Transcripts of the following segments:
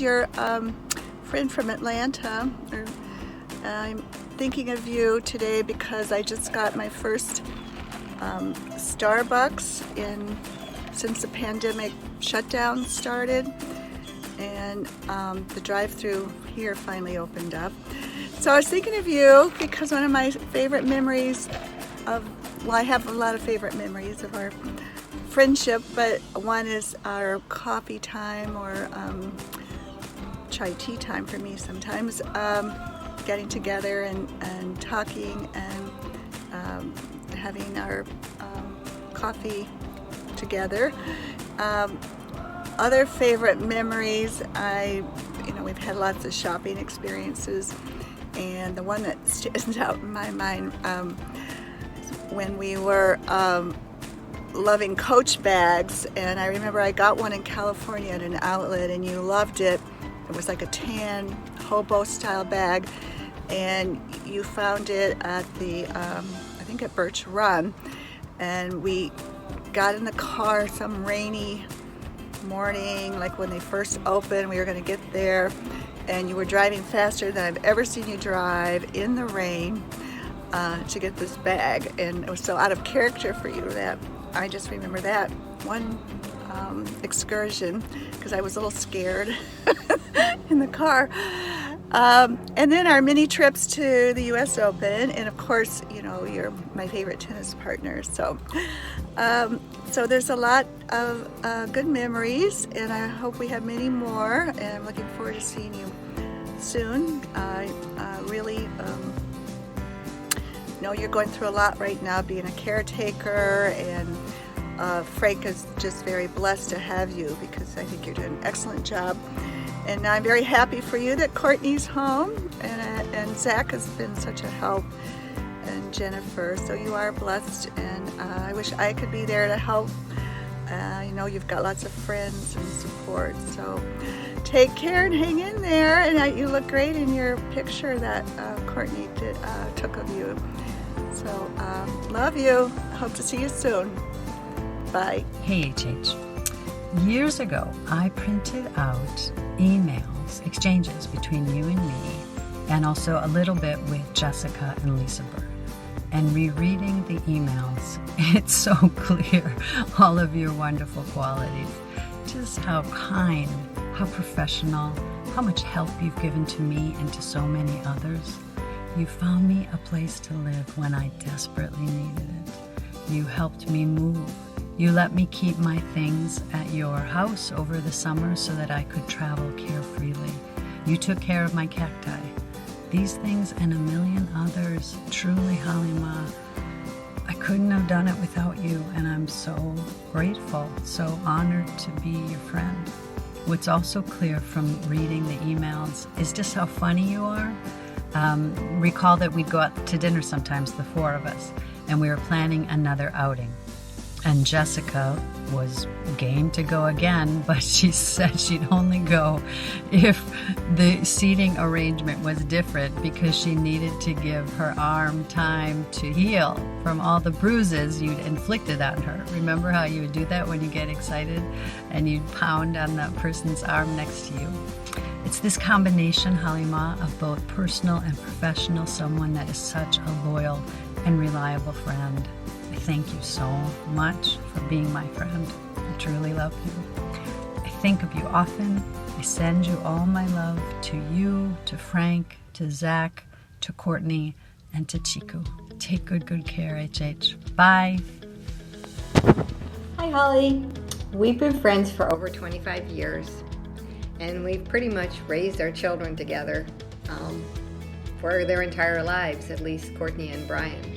your friend from Atlanta. I'm thinking of you today because I just got my first Starbucks since the pandemic shutdown started, and the drive-through here finally opened up. So I was thinking of you because one of my favorite memories I have a lot of favorite memories of our friendship, but one is our coffee time or chai tea time for me sometimes, getting together and talking and having our coffee together. Other favorite memories, we've had lots of shopping experiences, and the one that stands out in my mind when we were loving Coach bags, and I remember I got one in California at an outlet and you loved it. It was like a tan hobo style bag, and you found it at I think at Birch Run, and we got in the car some rainy morning, like when they first opened. We were going to get there, and you were driving faster than I've ever seen you drive in the rain to get this bag, and it was so out of character for you that I just remember that one excursion because I was a little scared in the car. And then our mini trips to the US Open, and of course, you're my favorite tennis partner. So there's a lot of good memories, and I hope we have many more, and I'm looking forward to seeing you soon. I really know you're going through a lot right now, being a caretaker, and Frank is just very blessed to have you because I think you're doing an excellent job. And I'm very happy for you that Courtney's home, and Zach has been such a help, and Jennifer. So you are blessed, and I wish I could be there to help. You've got lots of friends and support. So take care and hang in there. And you look great in your picture that Courtney took of you. So love you. Hope to see you soon. Bye. Hey, HH. Years ago, I printed out emails, exchanges between you and me, and also a little bit with Jessica and Lisa Bird. And rereading the emails, it's so clear all of your wonderful qualities. Just how kind, how professional, how much help you've given to me and to so many others. You found me a place to live when I desperately needed it. You helped me move. You let me keep my things at your house over the summer so that I could travel carefreely. You took care of my cacti. These things and a million others, truly, Halima, I couldn't have done it without you, and I'm so grateful, so honored to be your friend. What's also clear from reading the emails is just how funny you are. Recall that we'd go out to dinner sometimes, the four of us, and we were planning another outing. And Jessica was game to go again, but she said she'd only go if the seating arrangement was different because she needed to give her arm time to heal from all the bruises you'd inflicted on her. Remember how you would do that when you get excited and you'd pound on the person's arm next to you? It's this combination, Halima, of both personal and professional, someone that is such a loyal and reliable friend. I thank you so much for being my friend. I truly love you. I think of you often. I send you all my love to you, to Frank, to Zach, to Courtney, and to Chiku. Take good care, HH. Bye. Hi, Holly. We've been friends for over 25 years, and we've pretty much raised our children together for their entire lives, at least Courtney and Brian.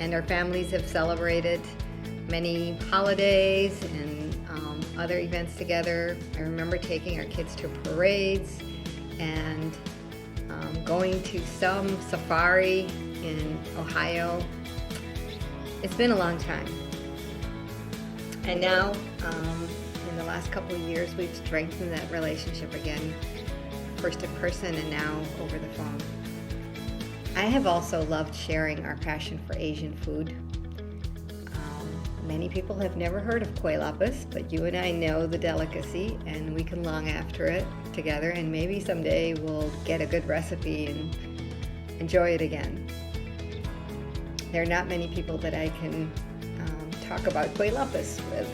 And our families have celebrated many holidays and other events together. I remember taking our kids to parades and going to some safari in Ohio. It's been a long time. And now, in the last couple of years, we've strengthened that relationship again, first in person and now over the phone. I have also loved sharing our passion for Asian food. Many people have never heard of kue lapis, but you and I know the delicacy and we can long after it. together, and maybe someday we'll get a good recipe and enjoy it again. There are not many people that I can talk about Cuelapis with.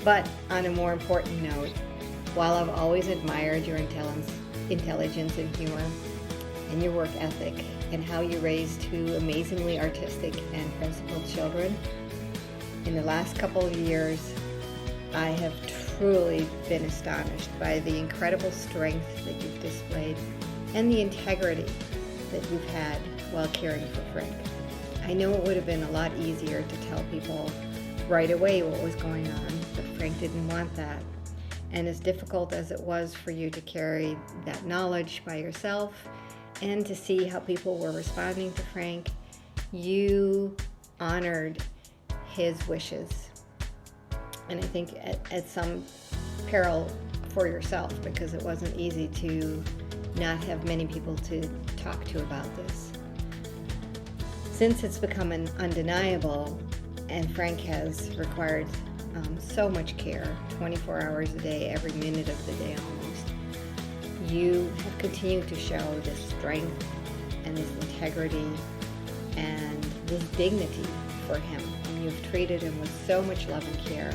But on a more important note, while I've always admired your intelligence and humor and your work ethic and how you raised two amazingly artistic and principled children, in the last couple of years, I have truly been astonished by the incredible strength that you've displayed and the integrity that you've had while caring for Frank. I know it would have been a lot easier to tell people right away what was going on, but Frank didn't want that. And as difficult as it was for you to carry that knowledge by yourself and to see how people were responding to Frank, you honored his wishes. And I think at some peril for yourself, because it wasn't easy to not have many people to talk to about this. Since it's become undeniable, and Frank has required so much care, 24 hours a day, every minute of the day almost, you have continued to show this strength and this integrity and this dignity for him. And you've treated him with so much love and care.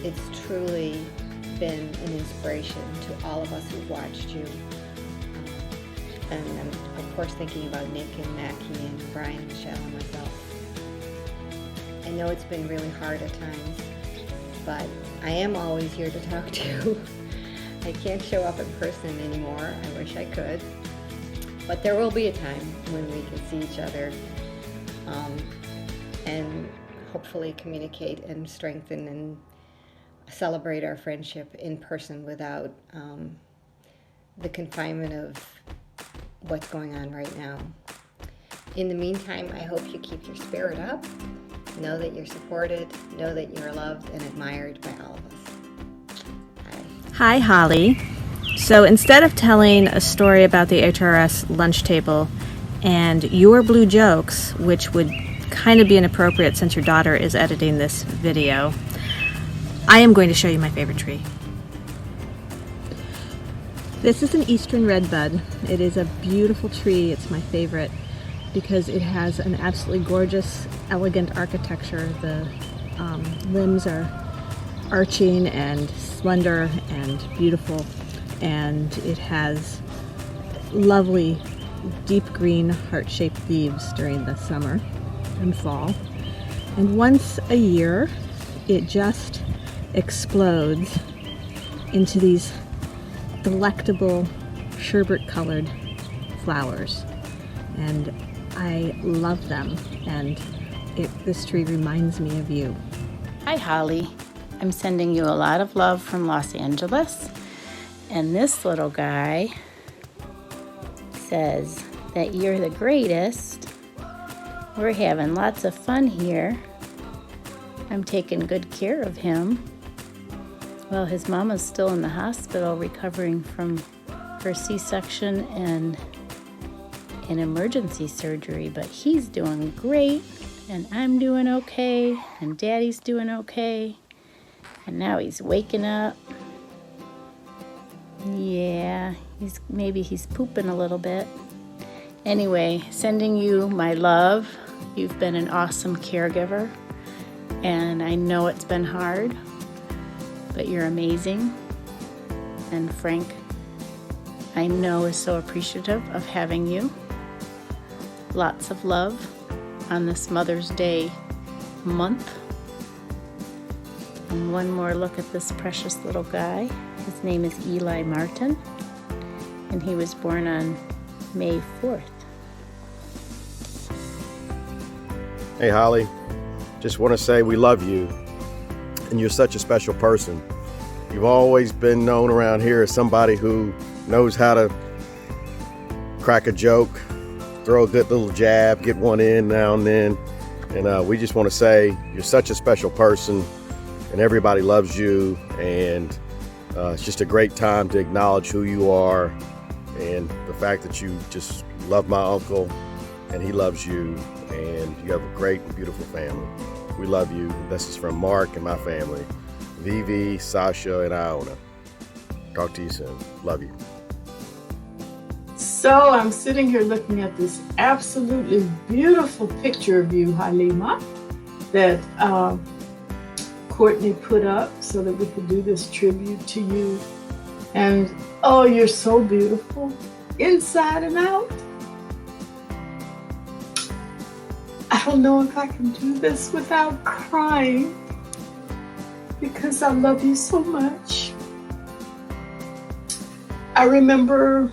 It's truly been an inspiration to all of us who've watched you. And I'm, of course, thinking about Nick and Mackie and Brian, Michelle, and myself. I know it's been really hard at times, but I am always here to talk to. I can't show up in person anymore. I wish I could. But there will be a time when we can see each other and hopefully communicate and strengthen and celebrate our friendship in person without the confinement of what's going on right now. In the meantime, I hope you keep your spirit up. Know that you're supported. Know that you're loved and admired by all of us. Hi, Holly. So instead of telling a story about the HRS lunch table and your blue jokes, which would kind of be inappropriate since your daughter is editing this video, I am going to show you my favorite tree. This is an eastern redbud. It is a beautiful tree. It's my favorite because it has an absolutely gorgeous, elegant architecture. The limbs are arching and slender and beautiful, and it has lovely deep green heart-shaped leaves during the summer and fall. And once a year, it just explodes into these delectable sherbet-colored flowers, and I love them, and this tree reminds me of you. Hi, Holly. I'm sending you a lot of love from Los Angeles, and this little guy says that you're the greatest. We're having lots of fun here. I'm taking good care of him. Well, his mama's still in the hospital recovering from her C-section and an emergency surgery, but he's doing great, and I'm doing okay, and Daddy's doing okay, and now he's waking up. Yeah, maybe he's pooping a little bit. Anyway, sending you my love. You've been an awesome caregiver, and I know it's been hard, but you're amazing. And Frank, I know, is so appreciative of having you. Lots of love on this Mother's Day month. And one more look at this precious little guy. His name is Eli Martin, and he was born on May 4th. Hey, Holly. Just want to say we love you, and you're such a special person. You've always been known around here as somebody who knows how to crack a joke, throw a good little jab, get one in now and then. And we just want to say you're such a special person, and everybody loves you. And it's just a great time to acknowledge who you are and the fact that you just love my uncle and he loves you, and you have a great and beautiful family. We love you. This is from Mark and my family, Vivi, Sasha, and Iona. Talk to you soon. Love you. So I'm sitting here looking at this absolutely beautiful picture of you, Halima, that Courtney put up so that we could do this tribute to you. And oh, you're so beautiful, inside and out. I don't know if I can do this without crying because I love you so much. I remember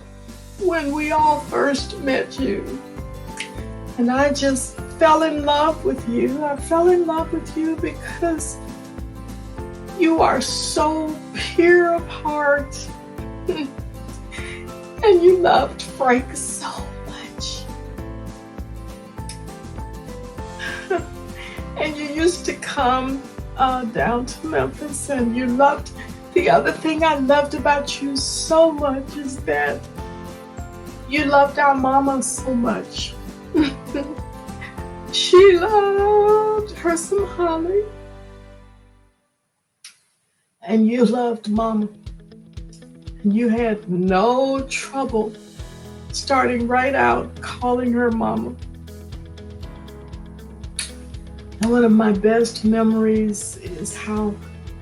when we all first met you, and I just fell in love with you. I fell in love with you because you are so pure of heart, and you loved Frank so much. And you used to come down to Memphis, and you loved. The other thing I loved about you so much is that you loved our mama so much. She loved her some Hali. And you loved mama. And you had no trouble starting right out calling her mama. And one of my best memories is how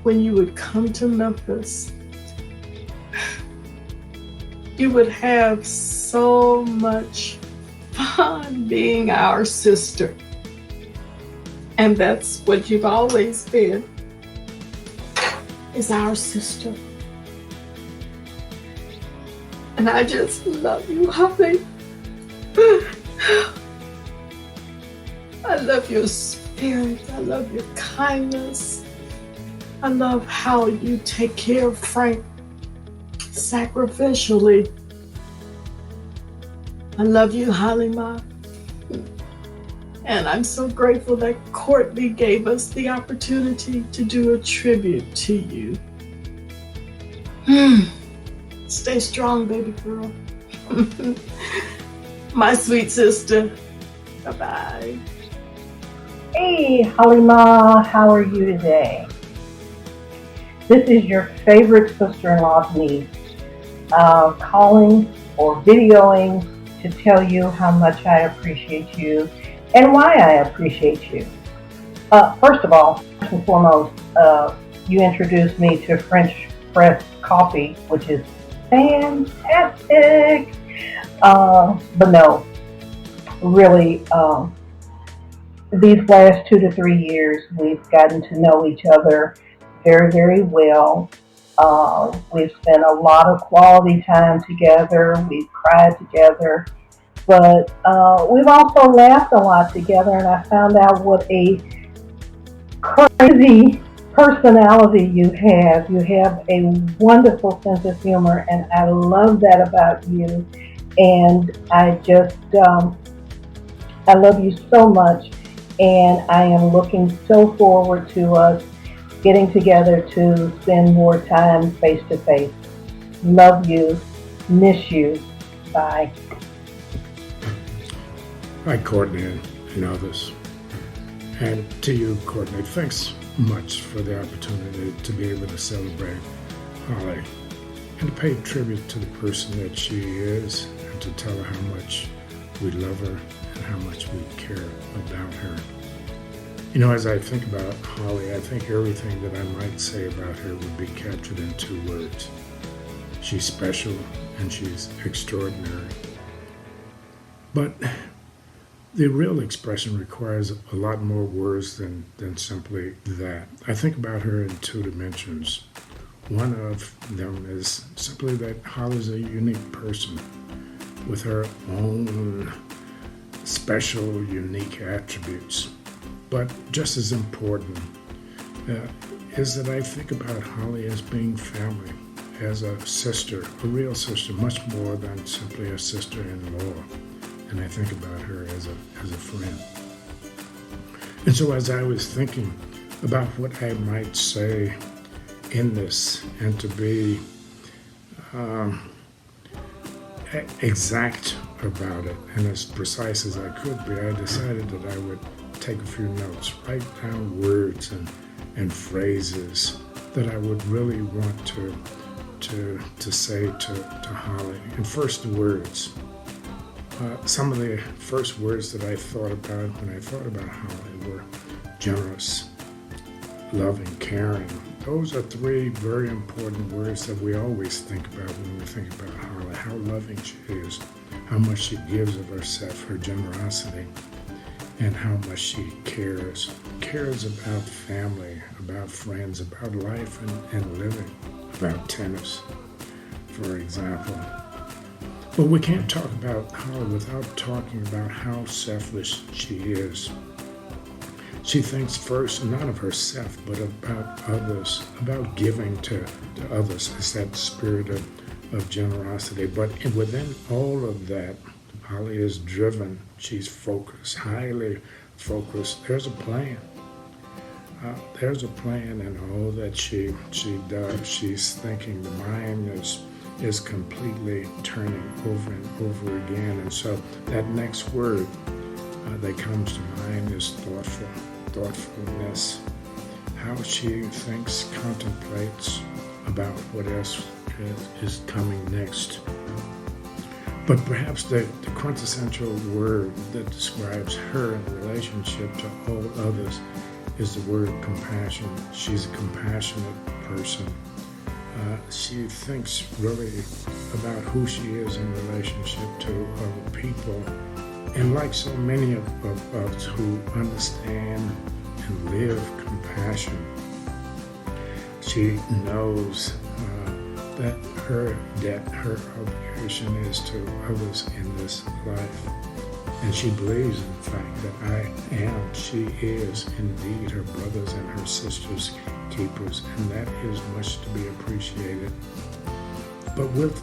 when you would come to Memphis, you would have so much fun being our sister. And that's what you've always been, is our sister. And I just love you, Hali. I love your spirit. I love your kindness. I love how you take care of Frank sacrificially. I love you, Halima. And I'm so grateful that Courtney gave us the opportunity to do a tribute to you. Stay strong, baby girl. My sweet sister. Bye-bye. Hey, Halima, how are you today? This is your favorite sister-in-law's niece, calling or videoing to tell you how much I appreciate you and why I appreciate you. First of all, first and foremost, you introduced me to French press coffee, which is fantastic. But no, really, these last 2 to 3 years, we've gotten to know each other very, very well. We've spent a lot of quality time together. We've cried together, but we've also laughed a lot together, and I found out what a crazy personality you have. You have a wonderful sense of humor, and I love that about you. And I just, I love you so much, and I am looking so forward to us getting together to spend more time face to face. Love you, miss you, bye. Hi, Courtney and others. And to you, Courtney, thanks much for the opportunity to be able to celebrate Hali and to pay tribute to the person that she is and to tell her how much we love her and how much we care about her. You know, as I think about Hali, I think everything that I might say about her would be captured in 2 words. She's special and she's extraordinary. But the real expression requires a lot more words than simply that. I think about her in 2 dimensions. One of them is simply that Hali's a unique person with her own special, unique attributes. But just as important is that I think about Hali as being family, as a sister, a real sister, much more than simply a sister-in-law. And I think about her as a friend. And so as I was thinking about what I might say in this and to be exact about it and as precise as I could be, I decided that I would take a few notes, write down words and phrases that I would really want to to say to Holly. And first, the words. Some of the first words that I thought about when I thought about Holly were generous, loving, caring. Those are three very important words that we always think about when we think about Holly. How loving she is, how much she gives of herself, her generosity, and how much she cares. Cares about family, about friends, about life and living, about tennis, for example. But we can't talk about Holly without talking about how selfless she is. She thinks first not of herself, but about others, about giving to others. It's that spirit of generosity. But within all of that, Holly is driven. She's focused, highly focused. There's a plan. There's a plan in all that she does. She's thinking. The mind is completely turning over and over again. And so that next word that comes to mind is thoughtfulness. How she thinks, contemplates about what else is coming next. But perhaps the quintessential word that describes her in relationship to all others is the word compassion. She's a compassionate person. She thinks really about who she is in relationship to other people. And like so many of us who understand and live compassion, she knows that her debt, her obligation is to others in this life. And she believes, in fact, that she is indeed her brothers and her sisters' keepers, and that is much to be appreciated. But with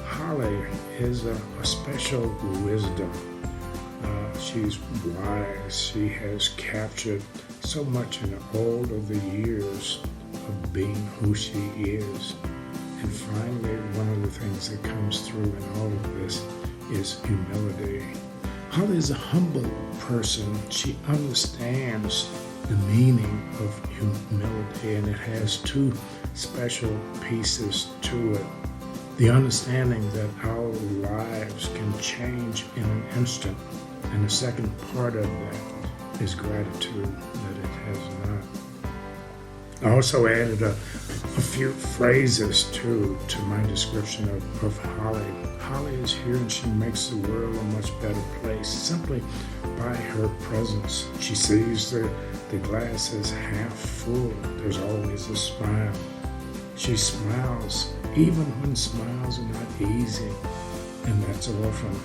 Holly is a special wisdom. She's wise. She has captured so much in all of the years of being who she is. And finally, one of the things that comes through in all of this is humility. Holly is a humble person. She understands the meaning of humility, and it has two special pieces to it. The understanding that our lives can change in an instant, and the second part of that is gratitude that it has not. I also added a few phrases to my description of Holly. Holly is here and she makes the world a much better place simply by her presence. She sees the glass is half full. There's always a smile. She smiles even when smiles are not easy, and that's often.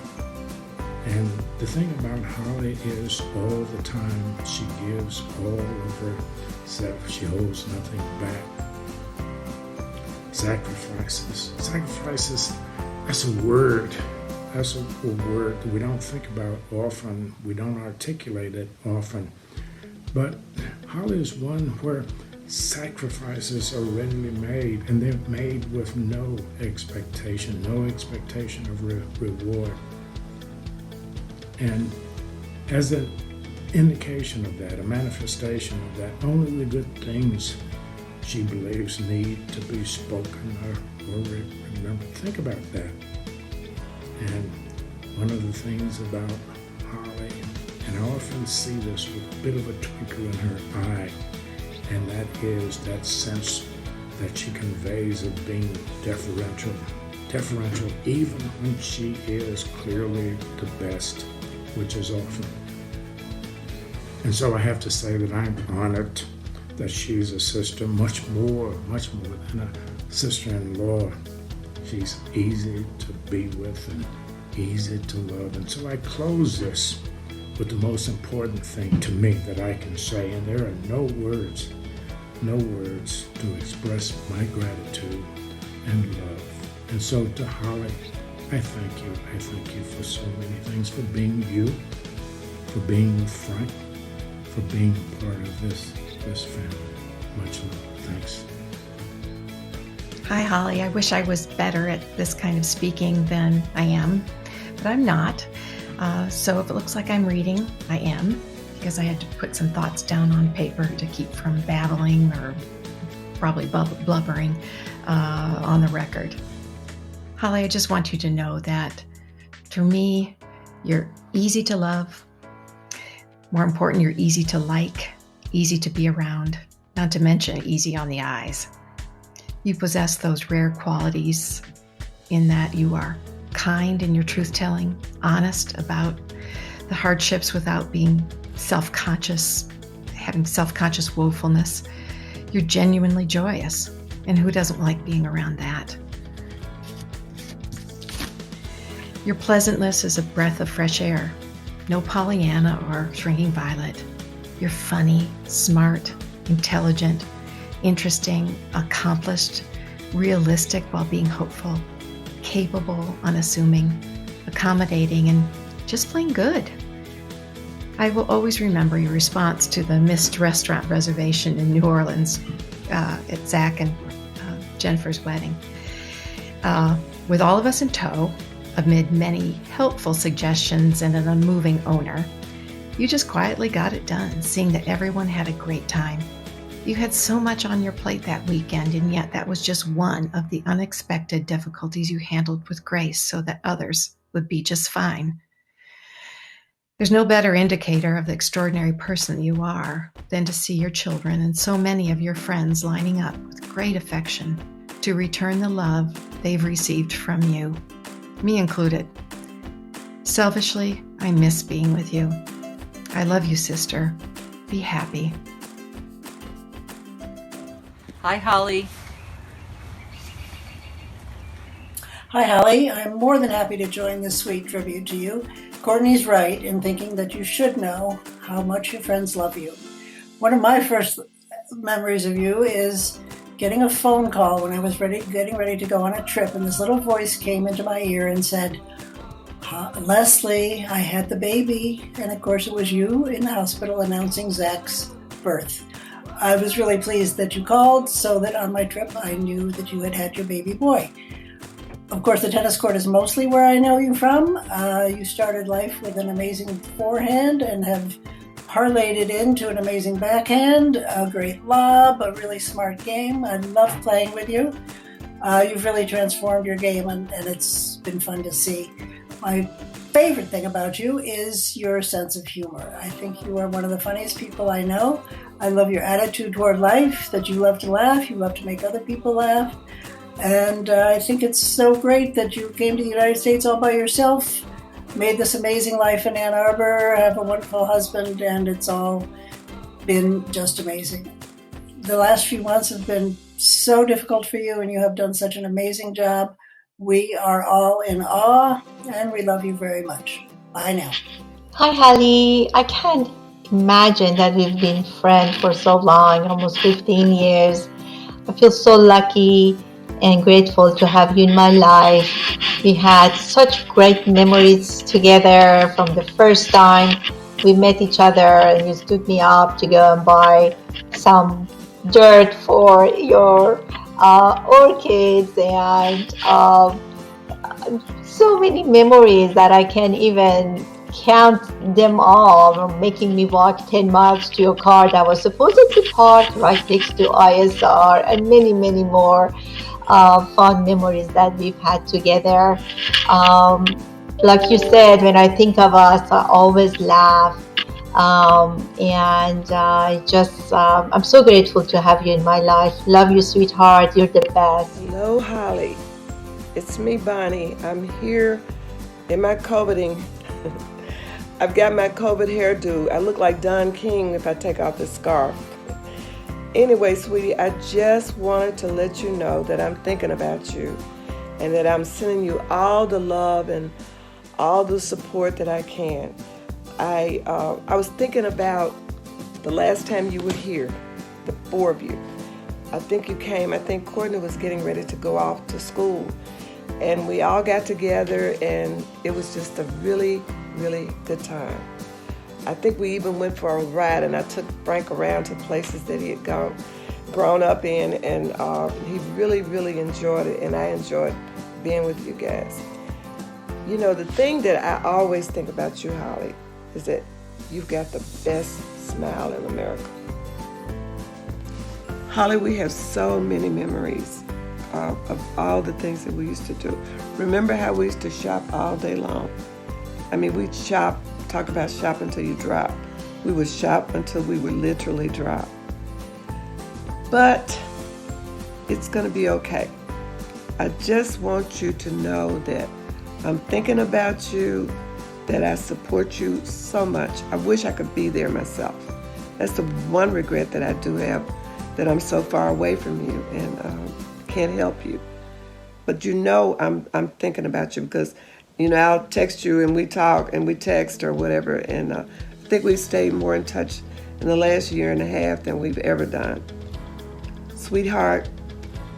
And the thing about Holly is all the time she gives all of herself. She holds nothing back. Sacrifices. Sacrifices, that's a word. That's a word that we don't think about often. We don't articulate it often. But Holly is one where sacrifices are readily made, and they're made with no expectation of reward. And as an indication of that, a manifestation of that, only the good things she believes need to be spoken or remembered. Think about that. And one of the things about Holly, and I often see this with a bit of a twinkle in her eye, and that is that sense that she conveys of being deferential even when she is clearly the best, which is often. And so I have to say that I'm honored that she's a sister, much more than a sister-in-law. She's easy to be with and easy to love. And so I close this with the most important thing to me that I can say, and there are no words to express my gratitude and love. And so to Holly, I thank you. I thank you for so many things, for being you, for being frank, for being a part of this family. Much love. Thanks. Hi, Holly. I wish I was better at this kind of speaking than I am, but I'm not. So if it looks like I'm reading, I am, because I had to put some thoughts down on paper to keep from babbling or probably blubbering. on the record. Holly, I just want you to know that for me, you're easy to love. More important, you're easy to like, easy to be around, not to mention easy on the eyes. You possess those rare qualities in that you are kind in your truth-telling, honest about the hardships without being self-conscious, having self-conscious woefulness. You're genuinely joyous, and who doesn't like being around that? Your pleasantness is a breath of fresh air. No Pollyanna or shrinking violet. You're funny, smart, intelligent, interesting, accomplished, realistic while being hopeful, capable, unassuming, accommodating, and just plain good. I will always remember your response to the missed restaurant reservation in New Orleans at Zach and Jennifer's wedding. With all of us in tow, amid many helpful suggestions and an unmoving owner, you just quietly got it done, seeing that everyone had a great time. You had so much on your plate that weekend, and yet that was just one of the unexpected difficulties you handled with grace so that others would be just fine. There's no better indicator of the extraordinary person you are than to see your children and so many of your friends lining up with great affection to return the love they've received from you, me included. Selfishly, I miss being with you. I love you, sister. Be happy. Hi, Holly. Hi, Hali. I'm more than happy to join this sweet tribute to you. Courtney's right in thinking that you should know how much your friends love you. One of my first memories of you is getting a phone call when I was getting ready to go on a trip, and this little voice came into my ear and said, Leslie, I had the baby. And of course it was you in the hospital announcing Zach's birth. I was really pleased that you called so that on my trip I knew that you had had your baby boy. Of course, the tennis court is mostly where I know you from. You started life with an amazing forehand and have parlayed it into an amazing backhand, a great lob, a really smart game. I love playing with you. You've really transformed your game, and it's been fun to see. My favorite thing about you is your sense of humor. I think you are one of the funniest people I know. I love your attitude toward life, that you love to laugh, you love to make other people laugh. And I think it's so great that you came to the United States all by yourself, made this amazing life in Ann Arbor, have a wonderful husband, and it's all been just amazing. The last few months have been so difficult for you, and you have done such an amazing job. We are all in awe, and we love you very much. Bye now. Hi, Hali. I can't imagine that we've been friends for so long, almost 15 years. I feel so lucky and grateful to have you in my life. We had such great memories together from the first time we met each other, and you stood me up to go and buy some dirt for your orchids, and so many memories that I can't even count them all, making me walk 10 miles to your car that was supposedly parked right next to ISR, and many, many more fond memories that we've had together. Like you said, when I think of us, I always laugh. I'm so grateful to have you in my life. Love you, sweetheart. You're the best. Hello, Holly. It's me, Bonnie. I'm here in my COVIDing. I've got my COVID hairdo. I look like Don King if I take off this scarf. Anyway, sweetie, I just wanted to let you know that I'm thinking about you and that I'm sending you all the love and all the support that I can. I was thinking about the last time you were here, the four of you. I think you came, I think Courtney was getting ready to go off to school, and we all got together, and it was just a really, really good time. I think we even went for a ride, and I took Frank around to places that he had grown up in, and he really, really enjoyed it, and I enjoyed being with you guys. You know, the thing that I always think about you, Holly, is that you've got the best smile in America. Holly, we have so many memories of all the things that we used to do. Remember how we used to shop all day long? I mean, we'd shop, talk about shop until you drop. We would shop until we would literally drop. But it's going to be okay. I just want you to know that I'm thinking about you, that I support you so much. I wish I could be there myself. That's the one regret that I do have, that I'm so far away from you and can't help you. But you know I'm thinking about you because, you know, I'll text you and we talk and we text or whatever. And I think we've stayed more in touch in the last year and a half than we've ever done. Sweetheart,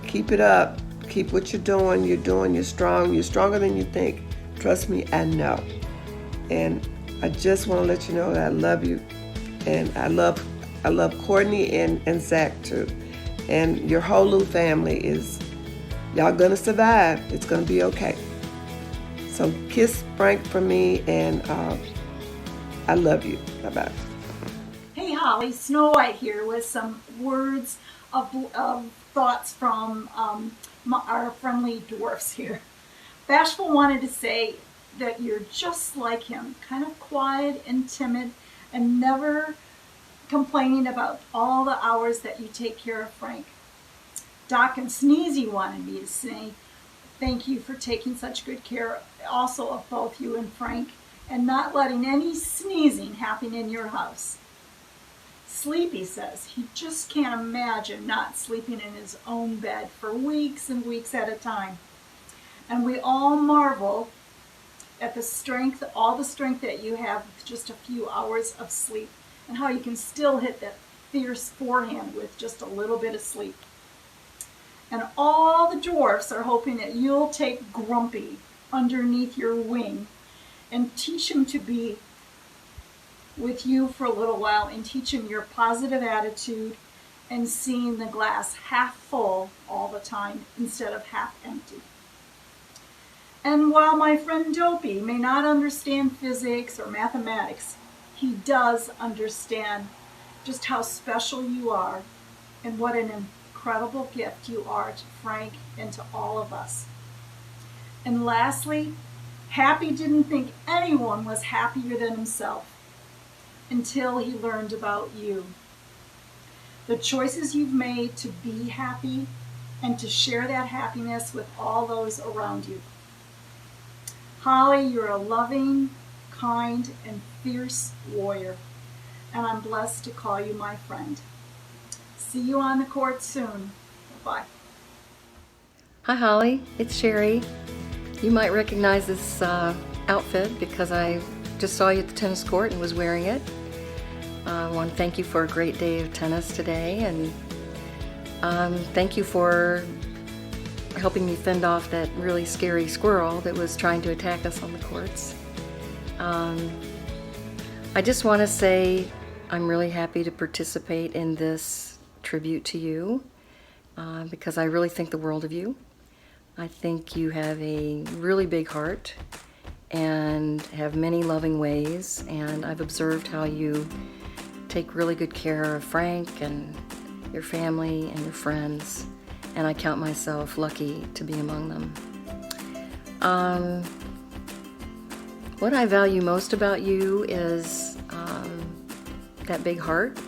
keep it up. Keep what you're doing. You're strong. You're stronger than you think. Trust me, I know. And I just want to let you know that I love you. And I love Courtney and Zach too. And your whole little family y'all gonna survive. It's gonna be okay. So kiss Frank for me, and I love you. Bye-bye. Hey Holly, Snow White here with some words of thoughts from our friendly dwarfs here. Bashful wanted to say that you're just like him, kind of quiet and timid and never complaining about all the hours that you take care of Frank. Doc and Sneezy wanted me to say thank you for taking such good care also of both you and Frank and not letting any sneezing happen in your house. Sleepy says he just can't imagine not sleeping in his own bed for weeks and weeks at a time. And we all marvel at the strength, all the strength that you have with just a few hours of sleep and how you can still hit that fierce forehand with just a little bit of sleep. And all the dwarfs are hoping that you'll take Grumpy underneath your wing and teach him to be with you for a little while and teach him your positive attitude and seeing the glass half full all the time instead of half empty. And while my friend Dopey may not understand physics or mathematics, he does understand just how special you are and what an incredible gift you are to Frank and to all of us. And lastly, Happy didn't think anyone was happier than himself until he learned about you. The choices you've made to be happy and to share that happiness with all those around you. Holly, you're a loving, kind, and fierce warrior, and I'm blessed to call you my friend. See you on the court soon. Bye. Hi Holly, it's Sherry. You might recognize this outfit because I just saw you at the tennis court and was wearing it. I want to thank you for a great day of tennis today, and thank you for helping me fend off that really scary squirrel that was trying to attack us on the courts. I just want to say I'm really happy to participate in this tribute to you because I really think the world of you. I think you have a really big heart and have many loving ways, and I've observed how you take really good care of Frank and your family and your friends, and I count myself lucky to be among them. What I value most about you is that big heart,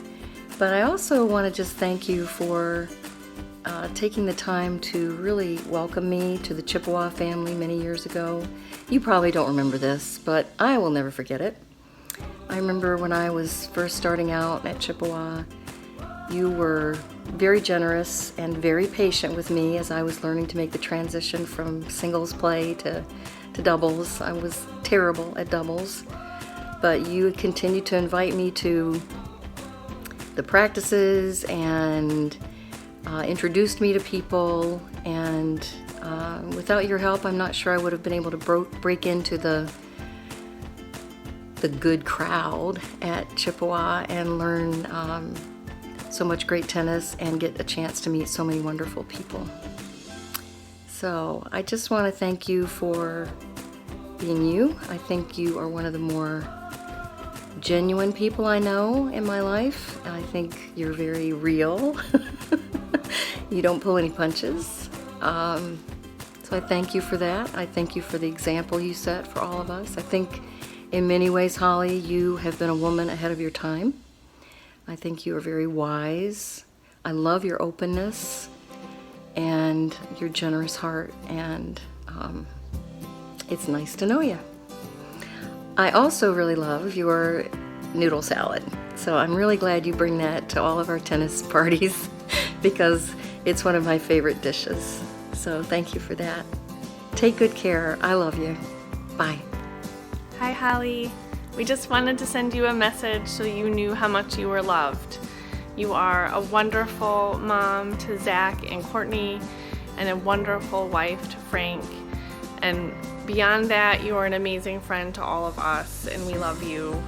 but I also want to just thank you for taking the time to really welcome me to the Chippewa family many years ago. You probably don't remember this, but I will never forget it. I remember when I was first starting out at Chippewa, you were very generous and very patient with me as I was learning to make the transition from singles play to doubles. I was terrible at doubles, but you continued to invite me to the practices and introduced me to people, and without your help I'm not sure I would have been able to break into the good crowd at Chippewa and learn so much great tennis and get a chance to meet so many wonderful people. So I just want to thank you for being you. I think you are one of the more genuine people I know in my life. I think you're very real. You don't pull any punches, So I thank you for that. I thank you for the example you set for all of us. I think in many ways, Holly, you have been a woman ahead of your time. I think you are very wise. I love your openness and your generous heart, and it's nice to know you. I also really love your noodle salad. So I'm really glad you bring that to all of our tennis parties because it's one of my favorite dishes. So thank you for that. Take good care. I love you. Bye. Hi, Hali. We just wanted to send you a message so you knew how much you were loved. You are a wonderful mom to Zach and Courtney, and a wonderful wife to Frank. And beyond that, you are an amazing friend to all of us, and we love you.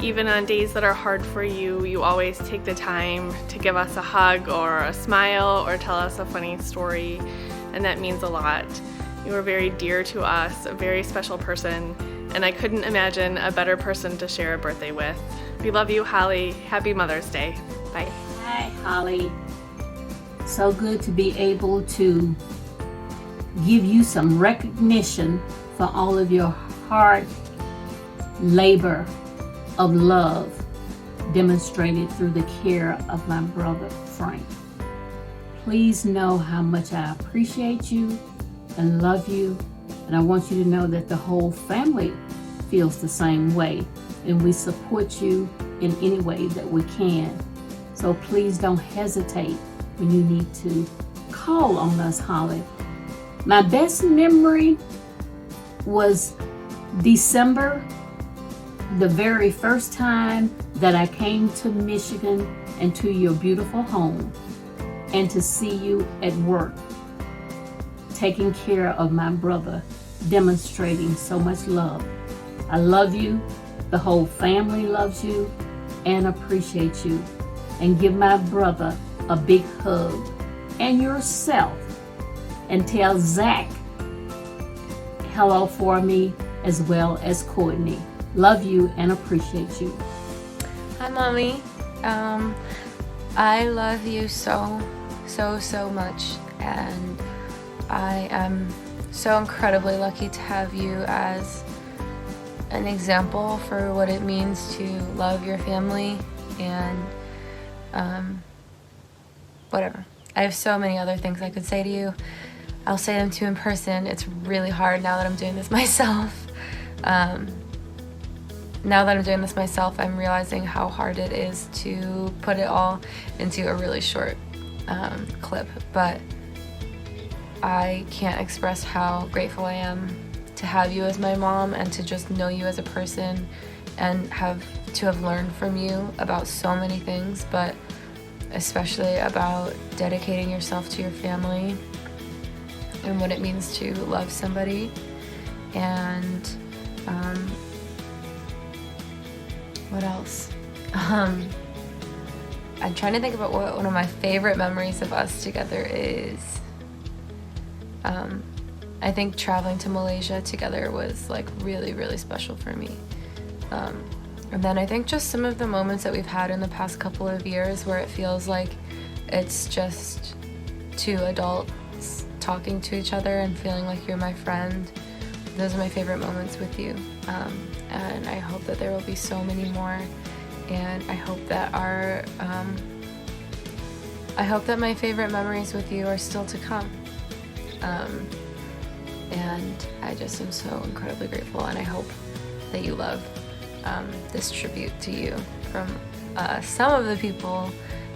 Even on days that are hard for you, you always take the time to give us a hug or a smile or tell us a funny story, and that means a lot. You are very dear to us, a very special person, and I couldn't imagine a better person to share a birthday with. We love you, Hali. Happy Mother's Day. Bye. Hi, Hali. So good to be able to give you some recognition for all of your hard labor of love demonstrated through the care of my brother, Frank. Please know how much I appreciate you and love you, and I want you to know that the whole family feels the same way, and we support you in any way that we can. So please don't hesitate when you need to call on us, Hali. My best memory was December, the very first time that I came to Michigan and to your beautiful home, and to see you at work, taking care of my brother, demonstrating so much love. I love you, the whole family loves you, and appreciates you. And give my brother a big hug, and yourself, and tell Zach hello for me, as well as Courtney. Love you and appreciate you. Hi, Mommy. I love you so much, and I am so incredibly lucky to have you as an example for what it means to love your family, and whatever. I have so many other things I could say to you. I'll say them to you in person. It's really hard now that I'm doing this myself. Now that I'm doing this myself, I'm realizing how hard it is to put it all into a really short clip. But I can't express how grateful I am to have you as my mom, and to just know you as a person, and have learned from you about so many things, but especially about dedicating yourself to your family and what it means to love somebody. And what else? I'm trying to think about what one of my favorite memories of us together is. I think traveling to Malaysia together was like really, really special for me. And then I think just some of the moments that we've had in the past couple of years where it feels like it's just two adults talking to each other and feeling like you're my friend. Those are my favorite moments with you. And I hope that there will be so many more. And I hope that my favorite memories with you are still to come. And I just am so incredibly grateful, and I hope that you love this tribute to you from some of the people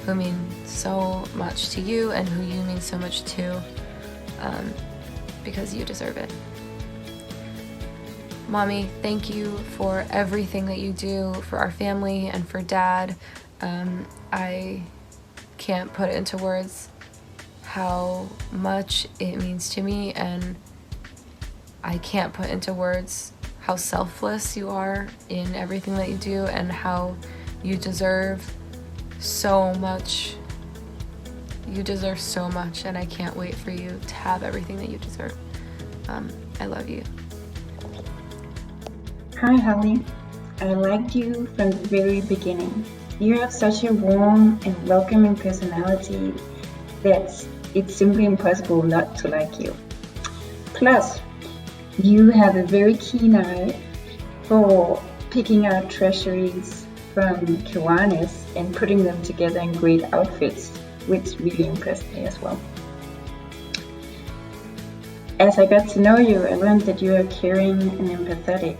who mean so much to you and who you mean so much to, because you deserve it. Mommy, thank you for everything that you do for our family and for Dad. I can't put it into words how much it means to me, and I can't put into words how selfless you are in everything that you do, and how you deserve so much. You deserve so much, and I can't wait for you to have everything that you deserve. I love you. Hi, Hali. I liked you from the very beginning. You have such a warm and welcoming personality that's it's simply impossible not to like you. Plus, you have a very keen eye for picking out treasuries from Kiwanis and putting them together in great outfits, which really impressed me as well. As I got to know you, I learned that you are caring and empathetic.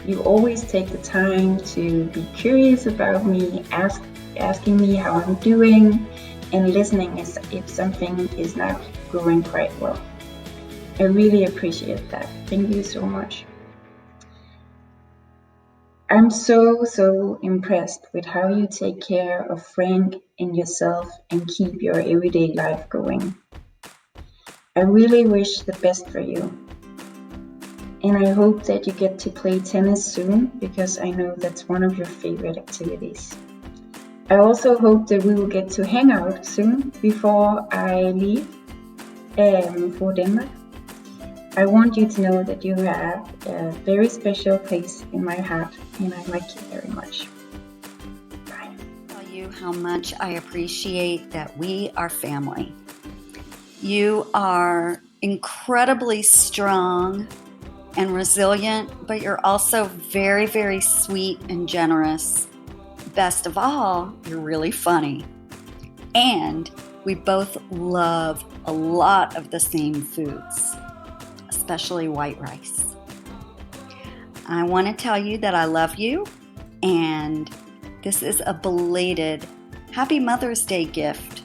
You always take the time to be curious about me, asking me how I'm doing, and listening if something is not going quite well. I really appreciate that. Thank you so much. I'm so impressed with how you take care of Frank and yourself and keep your everyday life going. I really wish the best for you. And I hope that you get to play tennis soon, because I know that's one of your favorite activities. I also hope that we will get to hang out soon before I leave for Denmark. I want you to know that you have a very special place in my heart, and I like you very much. Bye. Tell you how much I appreciate that we are family. You are incredibly strong and resilient, but you're also very, very sweet and generous. Best of all, you're really funny. And we both love a lot of the same foods, especially white rice. I want to tell you that I love you, and this is a belated Happy Mother's Day gift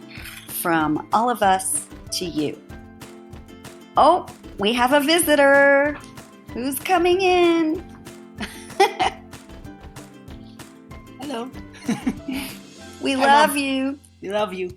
from all of us to you. Oh, we have a visitor. Who's coming in? Hello. We Hi, love Mom. you. We love you.